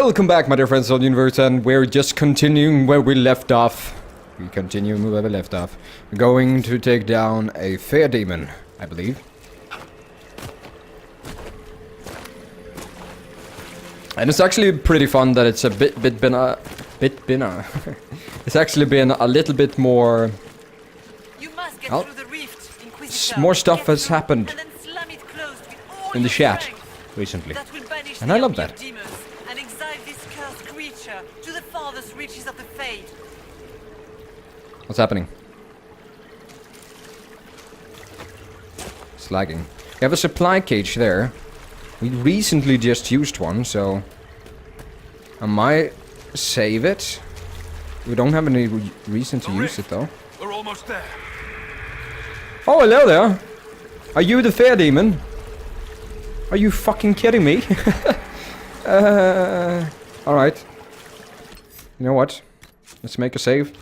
Welcome back, my dear friends of the universe, and we're just continuing where we left off. We continue where we left off. We're going to take down a fair demon, I believe. And it's actually pretty fun that it's a bit been it's actually been a little bit more. You must get through the rift, Inquisition. More stuff has happened in the chat recently, and I love that. And exile this cursed creature to the farthest reaches of the fade. What's happening? It's lagging. We have a supply cage there. We recently just used one, so I might save it. We don't have any reason to use it though. We're almost there. Oh, hello there. Are you the fair demon? Are you fucking kidding me? Alright. You know what? Let's make a save.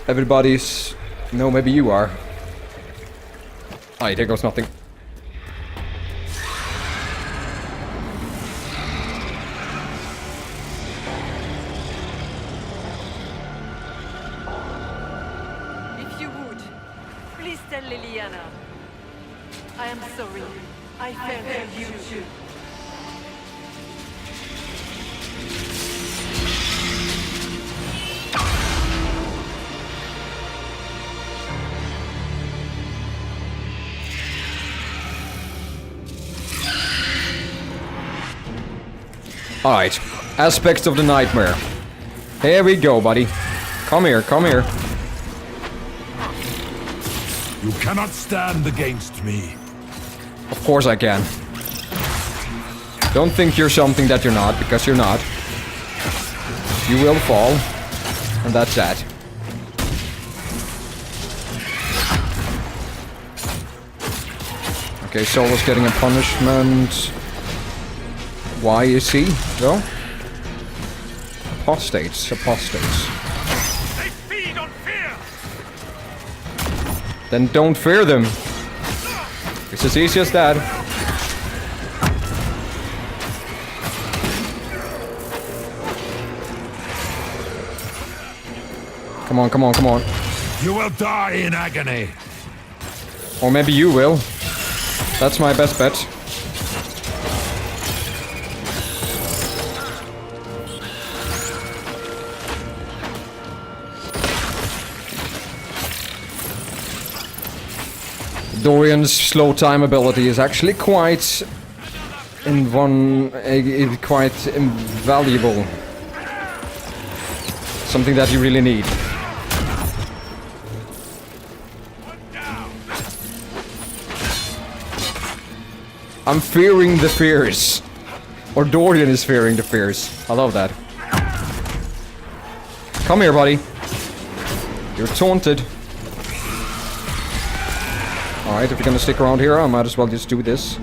Everybody's... No, maybe you are. Aye, there goes nothing. If you would, please tell Liliana. I am sorry. I failed you too. Alright. Aspects of the nightmare. Here we go, buddy. Come here, come here. You cannot stand against me. Of course I can. Don't think you're something that you're not, because you're not. You will fall. And that's that. Okay, Solo's getting a punishment. Why is he, though? Apostates, apostates. They feed on fear. Then don't fear them. It's as easy as that. Come on, come on, come on. You will die in agony. Or maybe you will. That's my best bet. Dorian's slow time ability is actually quite quite invaluable. Something that you really need. I'm fearing the fears. Or Dorian is fearing the fears. I love that. Come here, buddy. You're taunted. Alright, if you're gonna stick around here, I might as well just do this.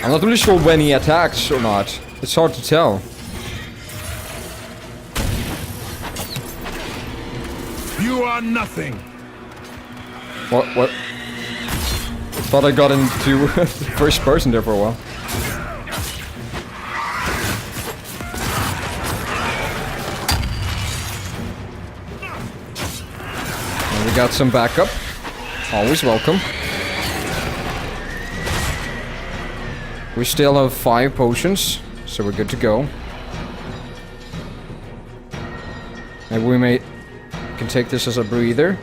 I'm not really sure when he attacks or not. It's hard to tell. You are nothing. What? Thought I got into first person there for a while. And we got some backup. Always welcome. We still have 5 potions, so we're good to go. Maybe we can take this as a breather.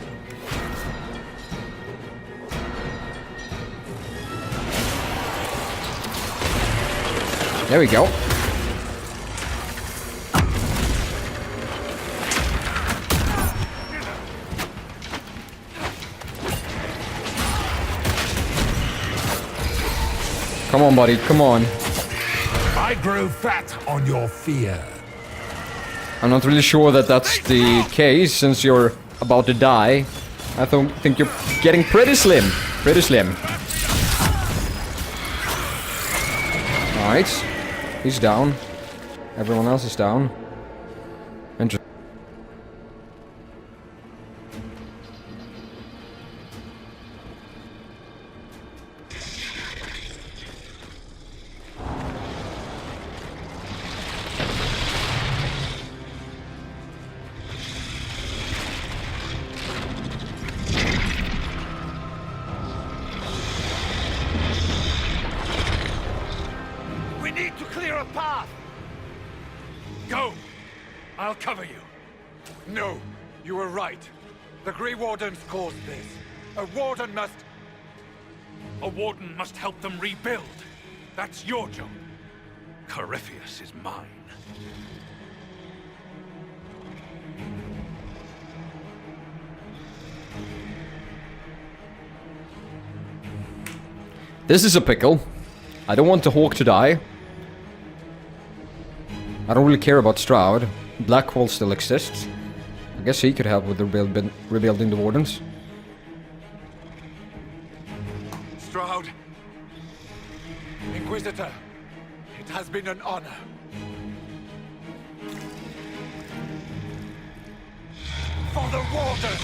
There we go. Come on, buddy, come on. I grow fat on your fear. I'm not really sure that that's the case, since you're about to die. I think you're getting pretty slim. Pretty slim. Alright. He's down. Everyone else is down. Interesting. We need to clear a path! Go! I'll cover you. No, you were right. The Grey Wardens caused this. A warden must... A warden must help them rebuild. That's your job. Corypheus is mine. This is a pickle. I don't want the Hawk to die. I don't really care about Stroud. Blackwall still exists. I guess he could help with rebuilding the Wardens. Stroud. Inquisitor. It has been an honor. For the Warden!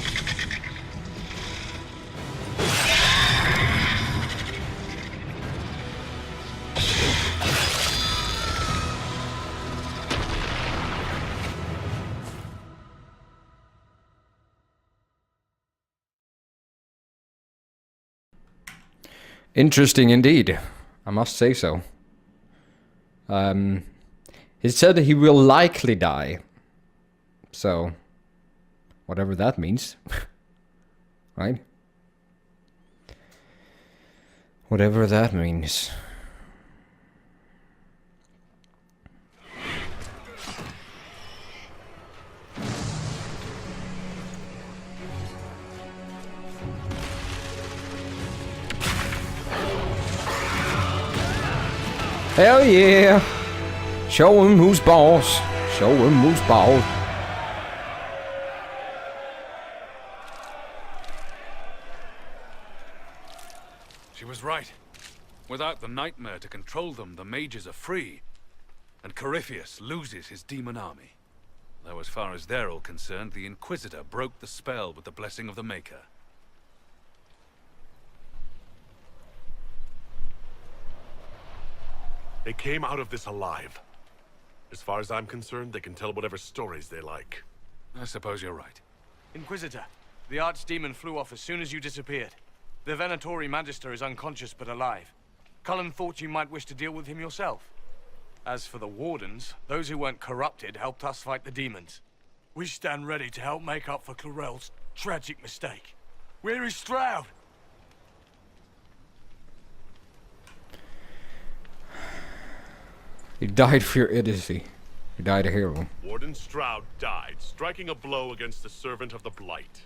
Interesting indeed. I must say so. He said that he will likely die. So, whatever that means. Right? Whatever that means. Hell yeah! Show him who's boss. Show him who's boss. She was right. Without the nightmare to control them, the mages are free. And Corypheus loses his demon army. Though as far as they're all concerned, the Inquisitor broke the spell with the blessing of the Maker. They came out of this alive. As far as I'm concerned, they can tell whatever stories they like. I suppose you're right. Inquisitor, the Archdemon flew off as soon as you disappeared. The Venatori Magister is unconscious but alive. Cullen thought you might wish to deal with him yourself. As for the Wardens, those who weren't corrupted helped us fight the demons. We stand ready to help make up for Clarel's tragic mistake. Where is Stroud? He died for your idiocy. He died a hero. Warden Stroud died, striking a blow against the servant of the Blight.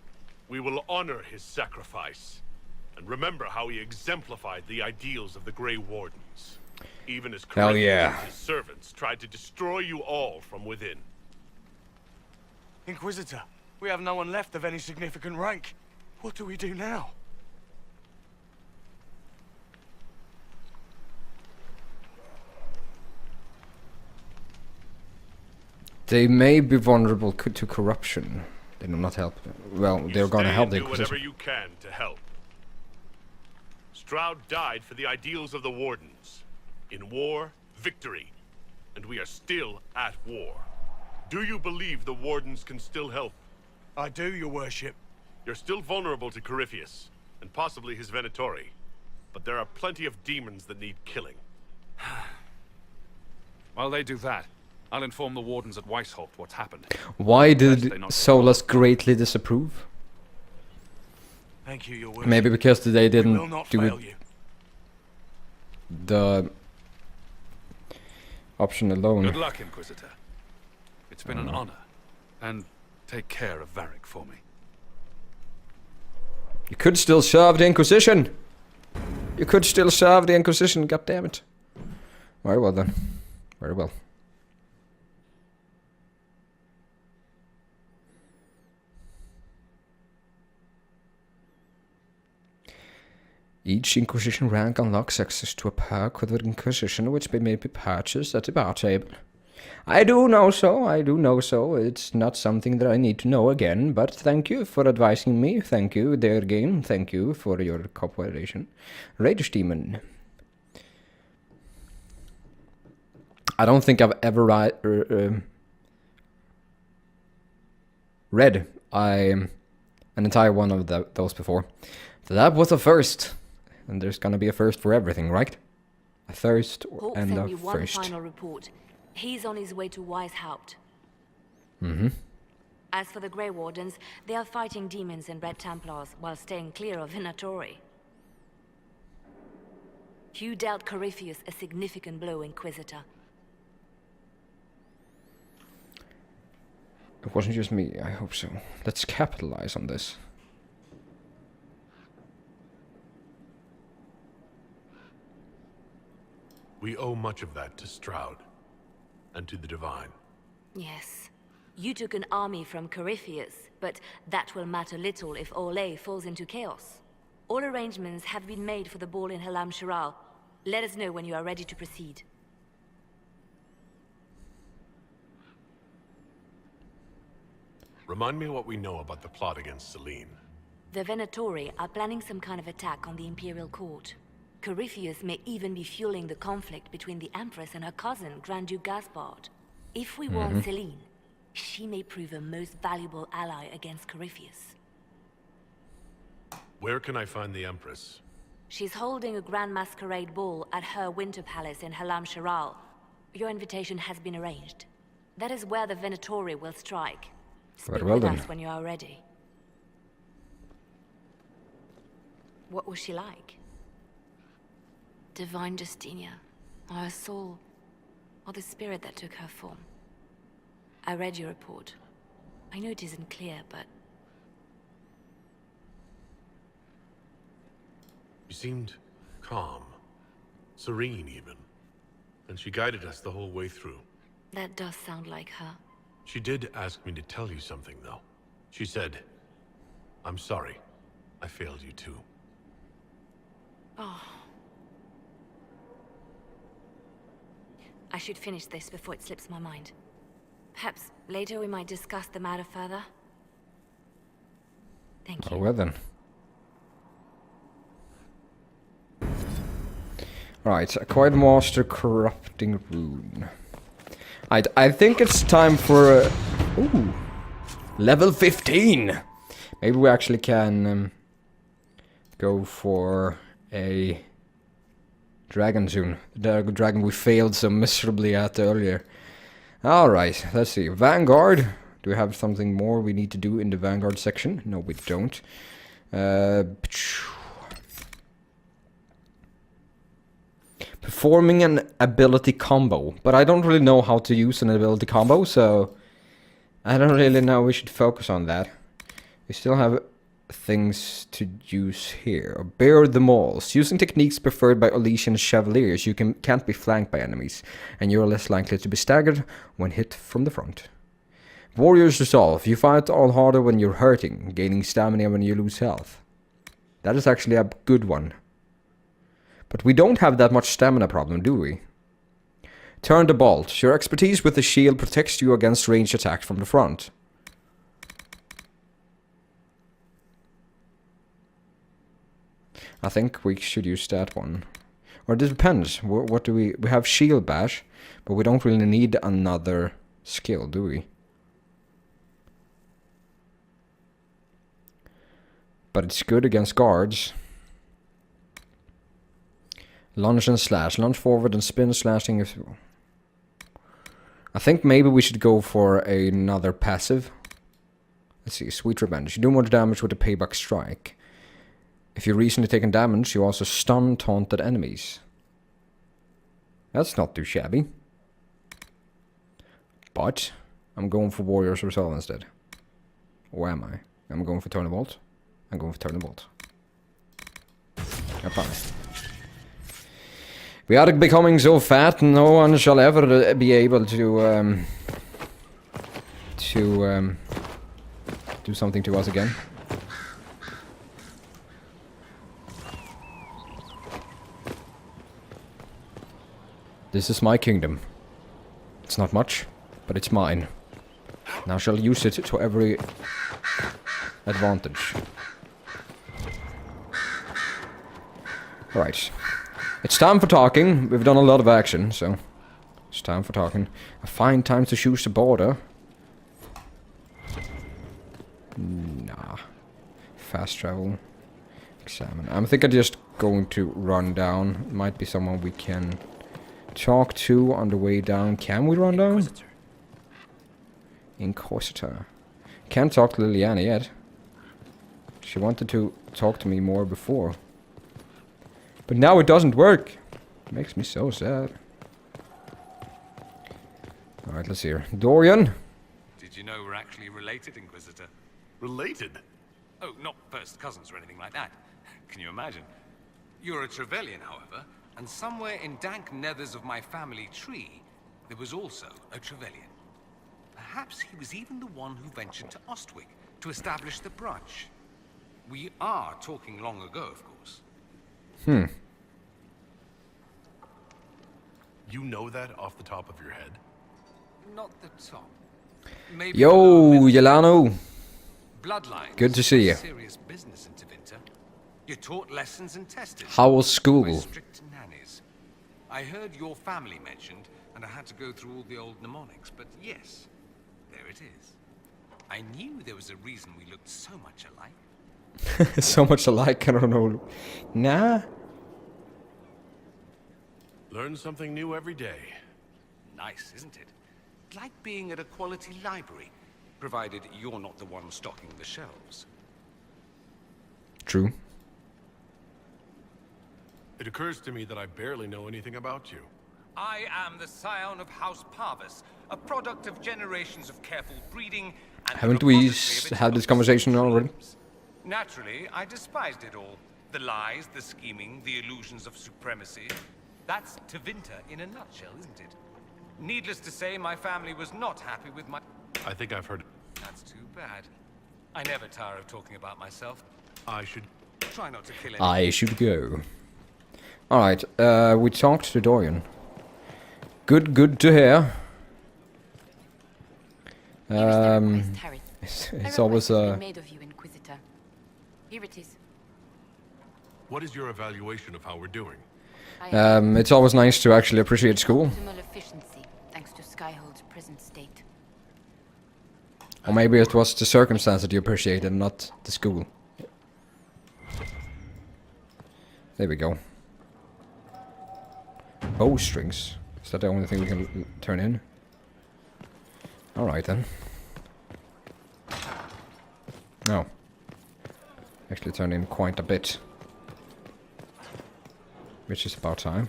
We will honor his sacrifice, and remember how he exemplified the ideals of the Grey Wardens. Even as Hell yeah. his servants tried to destroy you all from within. Inquisitor, we have no one left of any significant rank. What do we do now? They may be vulnerable to corruption. They do not help. Well, they're going to help the do whatever Inquisition. you can to help. Stroud died for the ideals of the Wardens. In war, victory. And we are still at war. Do you believe the Wardens can still help? I do, your worship. You're still vulnerable to Corypheus, and possibly his Venatori. But there are plenty of demons that need killing. While they do that, I'll inform the Wardens at Weishaupt what's happened. Why Lest did they not- Solus greatly disapprove? Thank you, your worship. Maybe because they We will didn't not do fail it you. the option alone. Good luck, Inquisitor. It's been an honor. And take care of Varric for me. You could still serve the Inquisition. You could still serve the Inquisition, god damn it. Very well then. Very well. Each Inquisition rank unlocks access to a perk with the Inquisition, which may be purchased at the bar table. I do know so. It's not something that I need to know again, but thank you for advising me. Thank you, dear game. Thank you for your cooperation. Rage Demon. I don't think I've ever read an entire one of those before. That was a first. And there's gonna be a first for everything, right? A thirst Hawk and sent a me one first. final report. He's on his way to Weishaupt. Mm-hmm. As for the Grey Wardens, they are fighting demons and Red Templars while staying clear of Venatori. You dealt Corypheus a significant blow, Inquisitor. It wasn't just me, I hope so. Let's capitalize on this. We owe much of that to Stroud, and to the Divine. Yes. You took an army from Corypheus, but that will matter little if Orlais falls into chaos. All arrangements have been made for the ball in Halam Shiral. Let us know when you are ready to proceed. Remind me what we know about the plot against Selene. The Venatori are planning some kind of attack on the Imperial Court. Corypheus may even be fueling the conflict between the Empress and her cousin, Grand Duke Gaspard. If we warn Selene, she may prove a most valuable ally against Corypheus. Where can I find the Empress? She's holding a grand masquerade ball at her winter palace in Halam Shiral. Your invitation has been arranged. That is where the Venatori will strike. Speak Very well with then. us when you are ready. What was she like? Divine Justinia, or her soul, or the spirit that took her form. I read your report. I know it isn't clear, but... You seemed calm, serene even, and she guided us the whole way through. that does sound like her. She did ask me to tell you something, though. She said, "I'm sorry. I failed you too." Oh. I should finish this before it slips my mind. Perhaps later we might discuss the matter further. Thank you. Oh, well then. Right, acquired master corrupting rune. I think it's time for ooh, level 15. Maybe we actually can go for a dragon soon. The dragon we failed so miserably at earlier. Alright, let's see. Vanguard. Do we have something more we need to do in the Vanguard section? No, we don't. Performing an ability combo. But I don't really know how to use an ability combo, so I don't really know we should focus on that. We still have things to use here. Bear the mauls. Using techniques preferred by Elysian Chevaliers, you can't be flanked by enemies, and you're less likely to be staggered when hit from the front. Warrior's Resolve. You fight all harder when you're hurting, gaining stamina when you lose health. That is actually a good one. But we don't have that much stamina problem, do we? Turn the Bolt. Your expertise with the shield protects you against ranged attacks from the front. I think we should use that one. Or it depends. What do we... We have Shield Bash, but we don't really need another skill, do we? But it's good against guards. Lunge and slash. Lunge forward and spin, slashing. I think maybe we should go for another passive. Let's see. Sweet Revenge. You do more damage with a payback strike. If you've recently taken damage, you also stun taunted enemies. That's not too shabby. But I'm going for Warrior's Resolve instead. Or am I? I'm going for Turnibolt. I'm going for Turnibolt. I promise. We are becoming so fat, no one shall ever be able to do something to us again. This is my kingdom. It's not much, but it's mine. And I shall use it to every advantage. Right. It's time for talking. We've done a lot of action, so it's time for talking. A fine time to choose the border. Nah. Fast travel. Examine. I think I'm just going to run down. Might be someone we can talk to on the way down. Can we run down? Inquisitor. Can't talk to Liliana yet. She wanted to talk to me more before. But now it doesn't work. Makes me so sad. Alright, let's hear. Dorian? Did you know we're actually related, Inquisitor? Related? Oh, not first cousins or anything like that. Can you imagine? You're a Trevelyan, however, and somewhere in dank nethers of my family tree, there was also a Trevelyan. Perhaps he was even the one who ventured to Ostwick to establish the branch. We are talking long ago, of course. You know that off the top of your head? Not the top. Maybe Yo, Yelano. Bloodlines. Good to see you. Serious business in Tevinter. You're taught lessons and tested. How was school? By strict nannies. I heard your family mentioned, and I had to go through all the old mnemonics, but yes, there it is. I knew there was a reason we looked so much alike. So much alike, I don't know. Nah. Learn something new every day. Nice, isn't it? Like being at a quality library, provided you're not the one stocking the shelves. True. It occurs to me that I barely know anything about you. I am the scion of House Parvis, a product of generations of careful breeding and Haven't we had this conversation already? Naturally, I despised it all. The lies, the scheming, the illusions of supremacy. That's Tevinter in a nutshell, isn't it? Needless to say, my family was not happy with my... I think I've heard... That's too bad. I never tire of talking about myself. I should... Try not to kill anyone. I should go. Alright, we talked to Dorian. Good to hear. It's always made of you, Inquisitor. Here it is. What is your evaluation of how we're doing? it's always nice to actually appreciate school. Optimal efficiency, thanks to Skyhold's present state. Or maybe it was the circumstance that you appreciated, not the school. There we go. Bowstrings. Is that the only thing we can turn in? Alright then. No. Actually turned in quite a bit. Which is about time.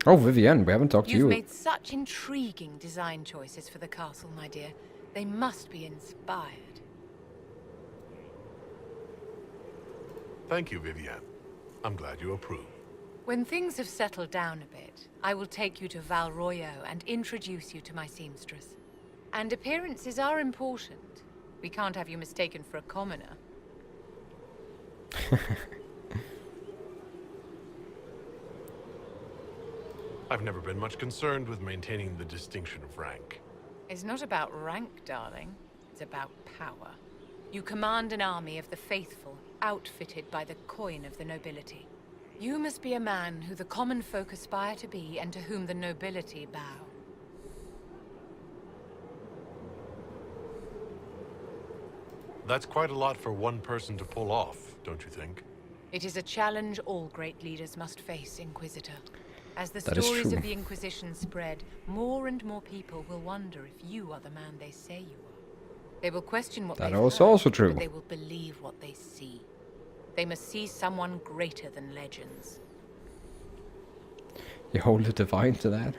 Oh, Vivienne, we haven't talked to you. You've made such intriguing design choices for the castle, my dear. They must be inspired. Thank you, Vivienne. I'm glad you approve. When things have settled down a bit, I will take you to Val Royo and introduce you to my seamstress. And appearances are important. We can't have you mistaken for a commoner. I've never been much concerned with maintaining the distinction of rank. It's not about rank, darling. It's about power. You command an army of the faithful, outfitted by the coin of the nobility. You must be a man who the common folk aspire to be and to whom the nobility bow. That's quite a lot for one person to pull off, don't you think? It is a challenge all great leaders must face, Inquisitor. As the That is stories true. of the Inquisition spread, more and more people will wonder if you are the man they say you are. They will question what That they've is heard, also true. but they will believe what they see. They must see someone greater than legends. You hold the divine to that?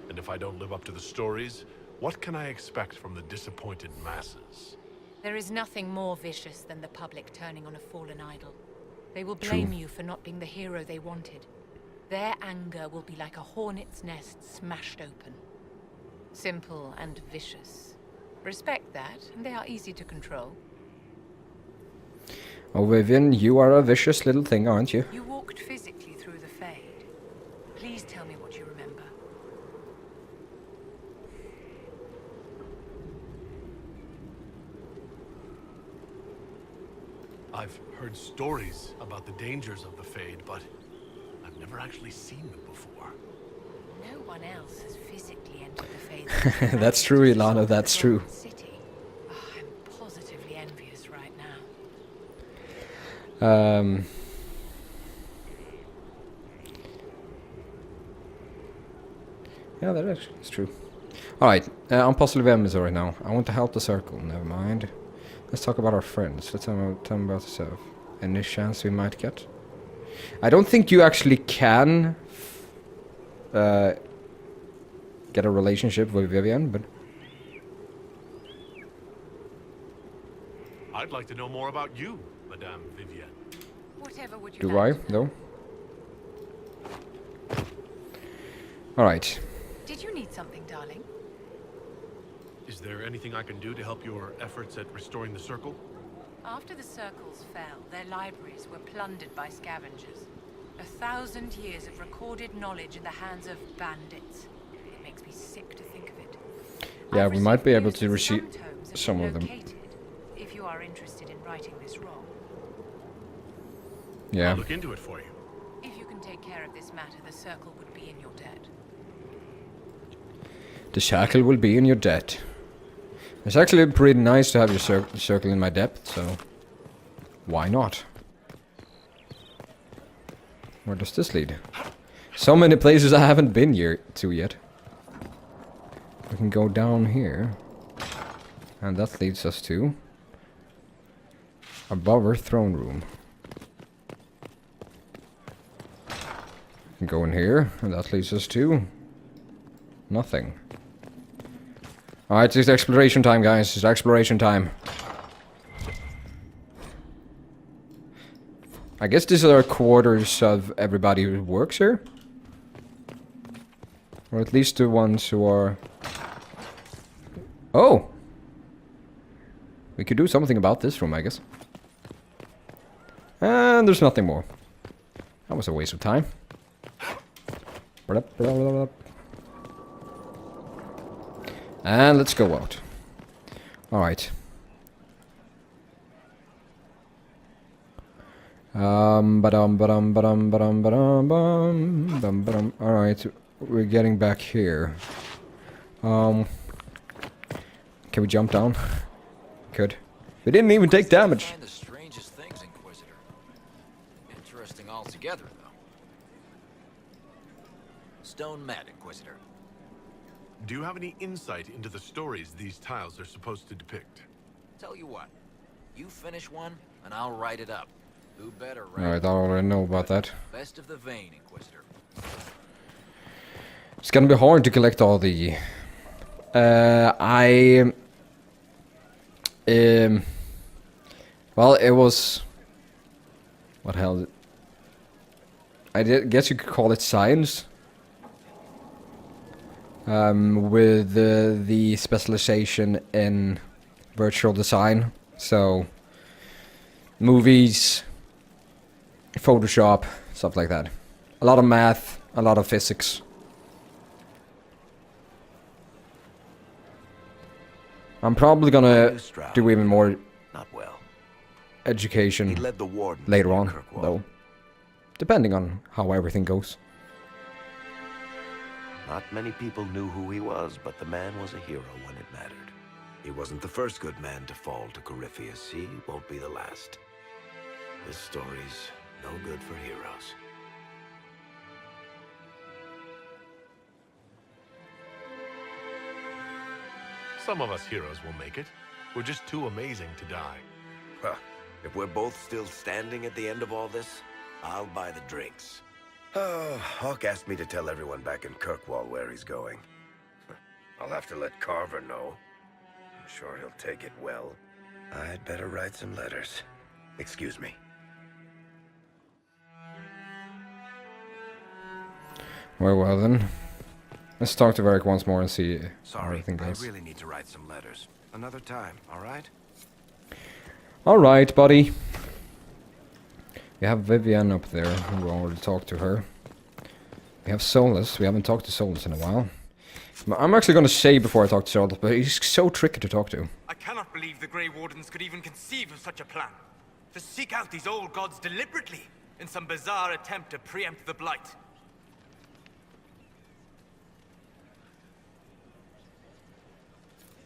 And if I don't live up to the stories, what can I expect from the disappointed masses? There is nothing more vicious than the public turning on a fallen idol. They will blame you for not being the hero they wanted. Their anger will be like a hornet's nest smashed open. Simple and vicious. Respect that, and they are easy to control. Oh, Vivian, you are a vicious little thing, aren't you? You walked physically through the Fade. Please tell me what you remember. I've heard stories about the dangers of the Fade, but I've never actually seen them before. No one else has physically entered the Fade. That's true, Ilana, that's true. City. Oh, I'm positively envious right now. Yeah, that is true. Alright, I'm positively envious right now. I want to help the circle, never mind. Let's talk about our friends. Let's tell them about yourself. Any chance we might get? I don't think you actually can get a relationship with Vivian, but... I'd like to know more about you, Madame Vivienne. Whatever would you Do like I, to know? though? Alright. Did you need something, darling? Is there anything I can do to help your efforts at restoring the Circle? After the circles fell, their libraries were plundered by scavengers. 1,000 years of recorded knowledge in the hands of bandits. It makes me sick to think of it. Yeah, I've we might be received able news to that receive tomes have some been of them. located, if you are interested in righting this wrong. Yeah. I'll look into it for you. If you can take care of this matter, the circle would be in your debt. The circle will be in your debt. It's actually pretty nice to have your circle in my debt, so... Why not? Where does this lead? So many places I haven't been here to yet. We can go down here. And that leads us to... above our throne room. We can go in here, and that leads us to... nothing. Alright, it's exploration time, guys. It's exploration time. I guess these are quarters of everybody who works here. Or at least the ones who are... Oh! We could do something about this room, I guess. And there's nothing more. That was a waste of time. And let's go out. Alright. Alright, we're getting back here. Can we jump down? Could. We didn't even take damage. Find the strangest things, Inquisitor. Interesting altogether, though. Stone Mat, Inquisitor. Do you have any insight into the stories these tiles are supposed to depict? Tell you what, you finish one, and I'll write it up. Who better, right? Alright, I already know about that. Best of the vein, Inquisitor. It's gonna be hard to collect all the... well, it was... What hell... I guess you could call it science. With the specialization in virtual design. So, movies, Photoshop, stuff like that. A lot of math, a lot of physics. I'm probably gonna do even more Not well. education He led the wardens later near on, Kirkwall. though. Depending on how everything goes. Not many people knew who he was, but the man was a hero when it mattered. He wasn't the first good man to fall to Corypheus. He won't be the last. This story's no good for heroes. Some of us heroes will make it. We're just too amazing to die. Huh. If we're both still standing at the end of all this, I'll buy the drinks. Oh, Hawk asked me to tell everyone back in Kirkwall where he's going. I'll have to let Carver know. I'm sure he'll take it well. I'd better write some letters. Excuse me. Well then. Let's talk to Varric once more and see how Sorry, everything I goes. really need to write some letters. Another time, all right? Alright, buddy. We have Vivian up there. We already talked to her. We have Solus. We haven't talked to Solus in a while. I'm actually going to say before I talk to Solus, but he's so tricky to talk to. I cannot believe the Grey Wardens could even conceive of such a plan. To seek out these old gods deliberately in some bizarre attempt to preempt the Blight.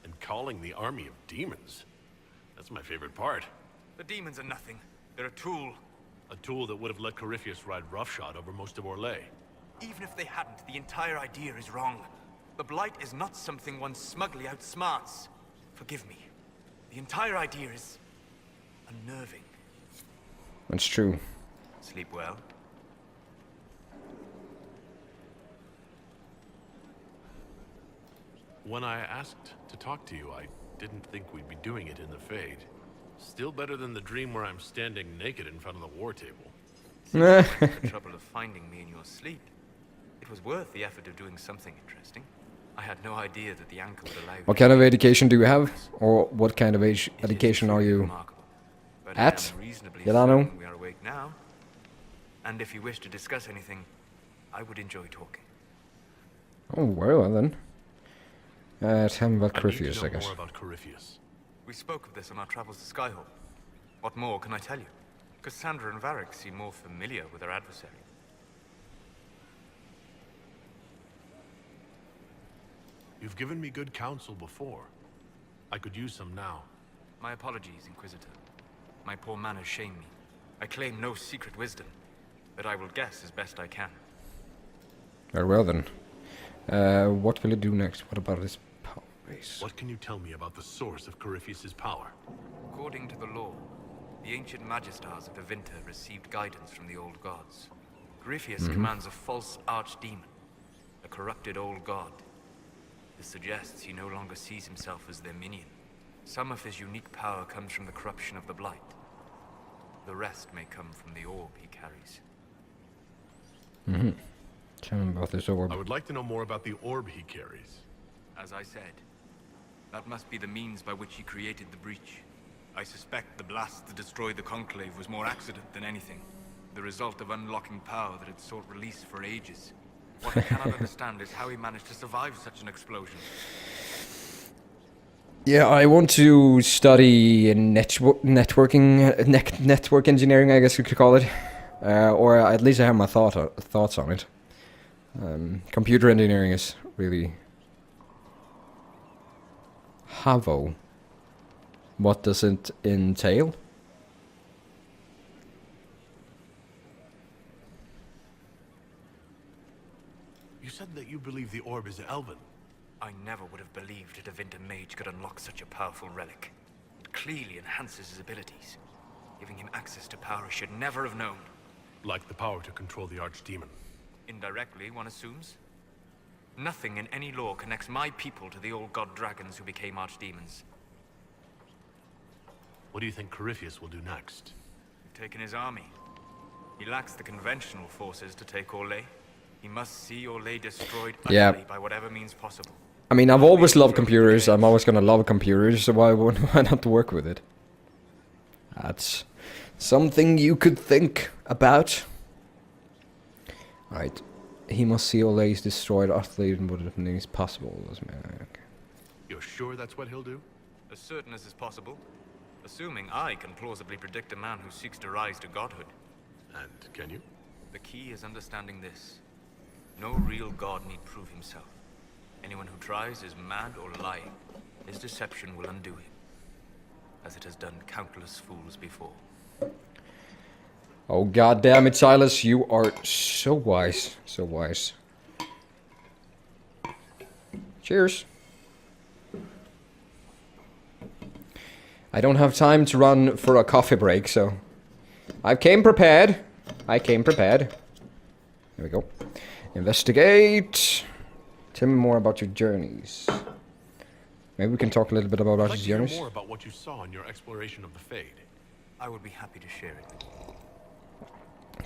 And calling the army of demons. That's my favorite part. The demons are nothing. They're a tool. A tool that would have let Corypheus ride roughshod over most of Orlais. Even if they hadn't, the entire idea is wrong. The Blight is not something one smugly outsmarts. Forgive me. The entire idea is unnerving. That's true. Sleep well. When I asked to talk to you, I didn't think we'd be doing it in the Fade. Still better than the dream where I'm standing naked in front of the war table. The trouble of finding me in your sleep. It was worth the effort of doing something interesting. I had no idea that the ankle would allow you. What kind of education do you have? Or what kind of education are you at? Yelano? We are awake now. And if you wish to discuss anything, I would enjoy talking. Oh, well then. Tell me about Corypheus, I guess. More about Corypheus. We spoke of this on our travels to Skyhold. What more can I tell you? Cassandra and Varric seem more familiar with their adversary. You've given me good counsel before. I could use some now. My apologies, Inquisitor. My poor manners shame me. I claim no secret wisdom, but I will guess as best I can. Very well then. What will it do next? What about his power base? What can you tell me about the source of Corypheus' power? According to the law, the ancient Magistars of Tevinter received guidance from the old gods. Corypheus commands a false archdemon, a corrupted old god. This suggests he no longer sees himself as their minion. Some of his unique power comes from the corruption of the Blight. The rest may come from the orb he carries. Tell me about this orb. I would like to know more about the orb he carries. As I said, that must be the means by which he created the breach. I suspect the blast that destroyed the Conclave was more accident than anything. The result of unlocking power that had sought release for ages. What I cannot understand is how he managed to survive such an explosion. Yeah, I want to study network engineering, I guess you could call it. Or at least I have my thoughts on it. Computer engineering is really... Havo. What does it entail? You said that you believe the orb is Elven. I never would have believed a Tevinter mage could unlock such a powerful relic. It clearly enhances his abilities, giving him access to power he should never have known. Like the power to control the archdemon. Indirectly, one assumes. Nothing in any law connects my people to the old god dragons who became archdemons. What do you think Corypheus will do next? We've taken his army. He lacks the conventional forces to take Orlais. He must see Orlais destroyed utterly by whatever means possible. I mean, I've always loved computers. I'm always gonna love computers, so why not work with it? That's something you could think about. Right. He must see Orlais destroyed utterly and whatever means possible. Okay. You're sure that's what he'll do? As certain as is possible. Assuming I can plausibly predict a man who seeks to rise to godhood. And can you? The key is understanding this. No real god need prove himself. Anyone who tries is mad or lying. His deception will undo him, as it has done countless fools before. Oh god damn it, Silas, you are so wise. So wise. Cheers. I don't have time to run for a coffee break, so I came prepared. Here we go. Investigate. Tell me more about your journeys. Maybe we can talk a little bit about your journeys. I'd like to hear more about what you saw in your exploration of the Fade. I would be happy to share it.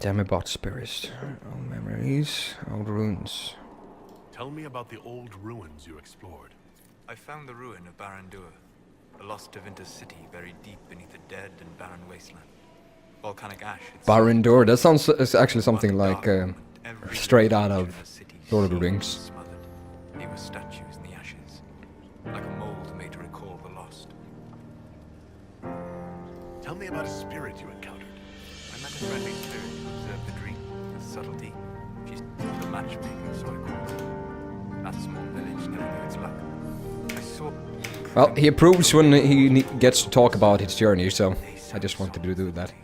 Tell me about spirits, old memories, old ruins. Tell me about the old ruins you explored. I found the ruin of Barandur, a lost Tevinter city buried deep beneath a dead and barren wasteland. volcanic ash. Barindor, that sounds is actually something like straight out of Lord of the Rings. They were statues in the ashes, like a mold made to recall the lost. Tell me about a spirit you encountered. I met a friendly spirit who observed the dream with subtlety. She's the matchmaker, so I called her. That small village never knew its luck. I saw... Well, he approves when he gets to talk about his journey, so I just wanted to do that.